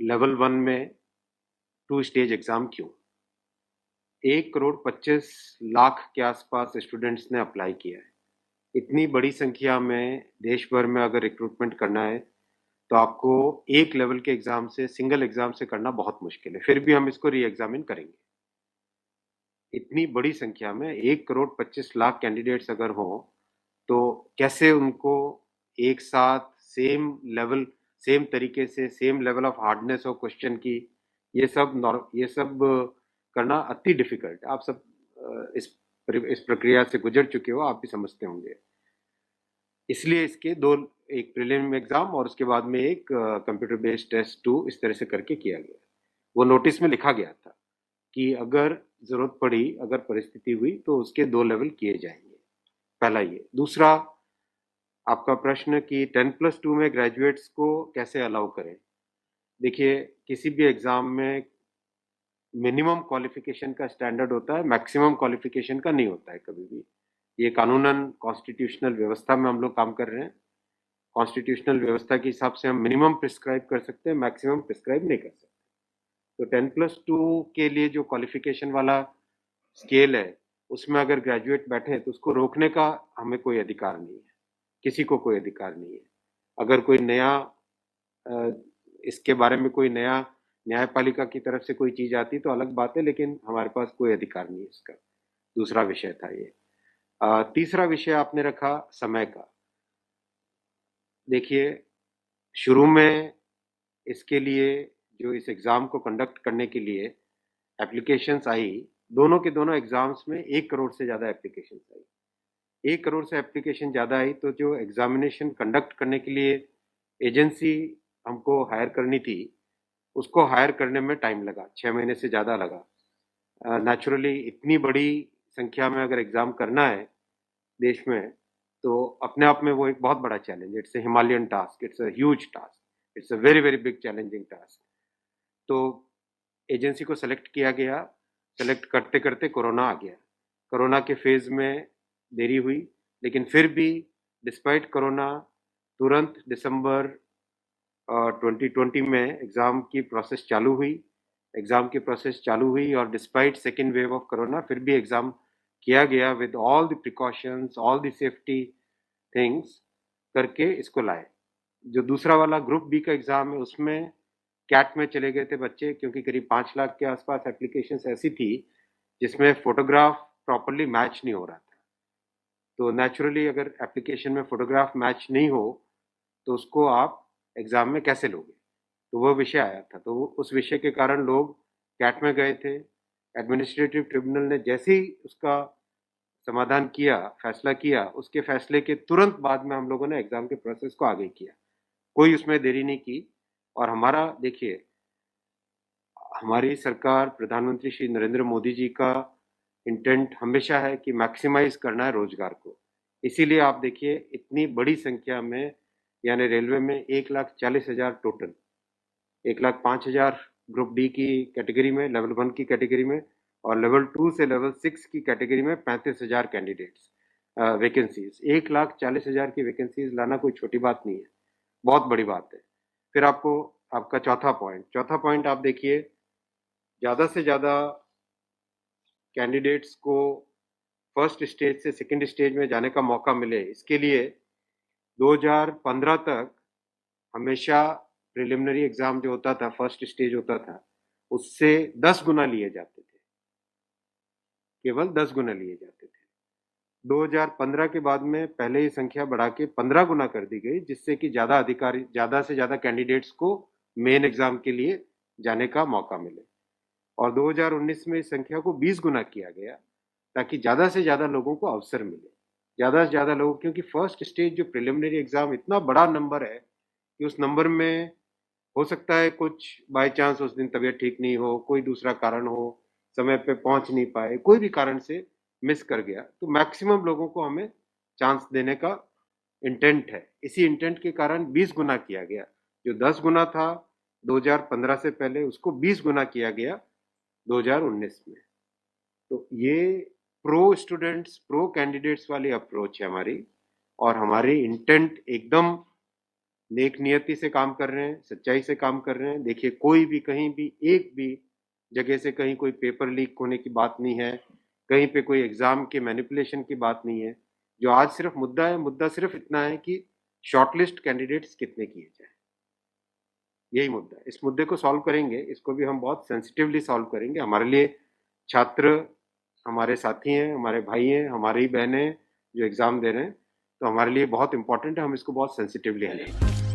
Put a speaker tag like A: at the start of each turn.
A: Level 1 में 2 stage exam क्यों? 1,25,00,000 के आसपास स्टूडेंट्स ने अप्लाई किया है। इतनी बड़ी संख्या में देश भर में अगर रिक्रूटमेंट करना है, तो आपको एक लेवल के एग्ज़ाम से, सिंगल एग्ज़ाम से करना बहुत मुश्किल है। फिर भी हम इसको री-एग्ज़ामिन करेंगे। इतनी बड़ी संख्या में 1,25,00,000 कैंडिडेट्स अगर हों, तो कैसे उनको एक साथ सेम तरीके से same level of hardness of question की, ये सब करना अति डिफिकल्ट है। आप सब इस प्रक्रिया से गुजर चुके हो, आप भी समझते होंगे। इसलिए इसके दो, एक प्रीलिम एग्जाम और उसके बाद में एक कंप्यूटर बेस्ड टेस्ट 2 इस तरह से करके किया गया। वो नोटिस में लिखा गया था कि अगर जरूरत पड़ी, अगर परिस्थिति हुई तो उसके 2 लेवल किए जाएंगे। पहला ये। दूसरा, आपका प्रश्न कि 10+2 में ग्रेजुएट्स को कैसे अलाउ करें। देखिए, किसी भी एग्जाम में मिनिमम क्वालिफिकेशन का स्टैंडर्ड होता है, मैक्सिमम क्वालिफिकेशन का नहीं होता है कभी भी। ये कानूनन कॉन्स्टिट्यूशनल व्यवस्था में हम लोग काम कर रहे हैं। कॉन्स्टिट्यूशनल व्यवस्था के हिसाब से हम मिनिमम प्रिस्क्राइब कर सकते हैं, मैक्सिमम प्रिस्क्राइब नहीं कर सकते। तो 10+2 के लिए जो क्वालिफिकेशन वाला स्केल है, उसमें अगर ग्रेजुएट बैठे हैं तो उसको रोकने का हमें कोई अधिकार नहीं है, किसी को कोई अधिकार नहीं है। अगर कोई नया इसके बारे में कोई नया न्यायपालिका की तरफ से कोई चीज आती तो अलग बात है, लेकिन हमारे पास कोई अधिकार नहीं है इसका। दूसरा विषय था ये। तीसरा विषय आपने रखा समय का। देखिए, शुरू में इसके लिए, जो इस एग्जाम को कंडक्ट करने के लिए एप्लीकेशंस आई, दोनों के दोनों एग्जाम्स में 1 करोड़ से ज्यादा एप्लीकेशंस आई। 1 करोड़ से एप्लीकेशन ज्यादा आई, तो जो एग्जामिनेशन कंडक्ट करने के लिए एजेंसी हमको हायर करनी थी, उसको हायर करने में टाइम लगा, 6 महीने से ज्यादा लगा। नेचुरली इतनी बड़ी संख्या में अगर एग्जाम करना है देश में, तो अपने आप में वो एक बहुत बड़ा challenge. It's a Himalayan task, it's a huge task, it's a very very big challenging task. तो एजेंसी को सेलेक्ट किया गया। सेलेक्ट करते करते कोरोना आ गया। कोरोना के फेज में देरी हुई, लेकिन फिर भी डिस्पाइट कोरोना तुरंत दिसंबर 2020 में एग्ज़ाम की प्रोसेस चालू हुई। एग्ज़ाम की प्रोसेस चालू हुई और despite second wave of corona फिर भी एग्ज़ाम किया गया with all the precautions, all the safety things करके इसको लाए। जो दूसरा वाला ग्रुप बी का एग्ज़ाम है, उसमें कैट में चले गए थे बच्चे, क्योंकि करीब 5 लाख के आसपास एप्लीकेशंस ऐसी थी जिसमें फोटोग्राफ प्रॉपरली मैच नहीं हो रहा था। तो नेचुरली अगर एप्लीकेशन में फोटोग्राफ मैच नहीं हो, तो उसको आप एग्जाम में कैसे लोगे। तो वो विषय आया था, तो उस विषय के कारण लोग कैट में गए थे। एडमिनिस्ट्रेटिव ट्रिब्यूनल ने जैसे ही उसका समाधान किया, फैसला किया, उसके फैसले के तुरंत बाद में हम लोगों ने एग्जाम के प्रोसेस को आगे किया। कोई उसमें देरी नहीं की। और हमारा, देखिए, हमारी सरकार, प्रधानमंत्री श्री नरेंद्र मोदी जी का इंटेंट हमेशा है कि मैक्सिमाइज करना है रोजगार को। इसीलिए आप देखिए, इतनी बड़ी संख्या में, यानी रेलवे में 1,40,000 टोटल, 1,05,000 ग्रुप डी की कैटेगरी में, लेवल 1 की कैटेगरी में, और लेवल 2 से लेवल 6 की कैटेगरी में 35,000 कैंडिडेट्स वैकेंसीज। 1,40,000 की वैकेंसीज लाना कोई छोटी बात नहीं है, बहुत बड़ी बात है। फिर आपको, आपका चौथा पॉइंट आप देखिए, ज्यादा से ज्यादा कैंडिडेट्स को फर्स्ट स्टेज से सेकंड स्टेज में जाने का मौका मिले, इसके लिए 2015 तक हमेशा प्रिलिमिनरी एग्जाम जो होता था, फर्स्ट स्टेज होता था, उससे 10 गुना लिए जाते थे, केवल 10 गुना लिए जाते थे। 2015 के बाद में पहले ही संख्या बढ़ा के 15 गुना कर दी गई, जिससे कि ज्यादा से ज्यादा कैंडिडेट्स को मेन एग्जाम के लिए जाने का मौका मिले। और 2019 में इस संख्या को 20 गुना किया गया, ताकि ज्यादा से ज्यादा लोगों को अवसर मिले, ज्यादा से ज्यादा लोग, क्योंकि फर्स्ट स्टेज जो प्रिलिमिनरी एग्जाम इतना बड़ा नंबर है कि उस नंबर में हो सकता है कुछ बाय चांस उस दिन तबीयत ठीक नहीं हो, कोई दूसरा कारण हो, समय पे पहुंच नहीं पाए, कोई भी कारण से मिस कर गया, तो मैक्सिमम लोगों को हमें चांस देने का इंटेंट है। इसी इंटेंट के कारण 20 गुना किया गया। जो 10 गुना था 2015 से पहले, उसको 20 गुना किया गया 2019 में। तो ये प्रो स्टूडेंट्स, प्रो कैंडिडेट्स वाली अप्रोच है हमारी, और हमारी इंटेंट एकदम नेक नियति से काम कर रहे हैं, सच्चाई से काम कर रहे हैं। देखिए कोई भी कहीं भी एक भी जगह से कहीं कोई पेपर लीक होने की बात नहीं है, कहीं पे कोई एग्जाम के मैनिपुलेशन की बात नहीं है। जो आज सिर्फ मुद्दा है, मुद्दा सिर्फ इतना है कि शॉर्टलिस्ट कैंडिडेट्स कितने किए जाए, यही मुद्दा है। इस मुद्दे को सॉल्व करेंगे, इसको भी हम बहुत सेंसिटिवली सॉल्व करेंगे। हमारे लिए छात्र हमारे साथी हैं, हमारे भाई हैं, हमारी बहनें जो एग्जाम दे रहे हैं, तो हमारे लिए बहुत इंपॉर्टेंट है, हम इसको बहुत सेंसिटिवली लेंगे।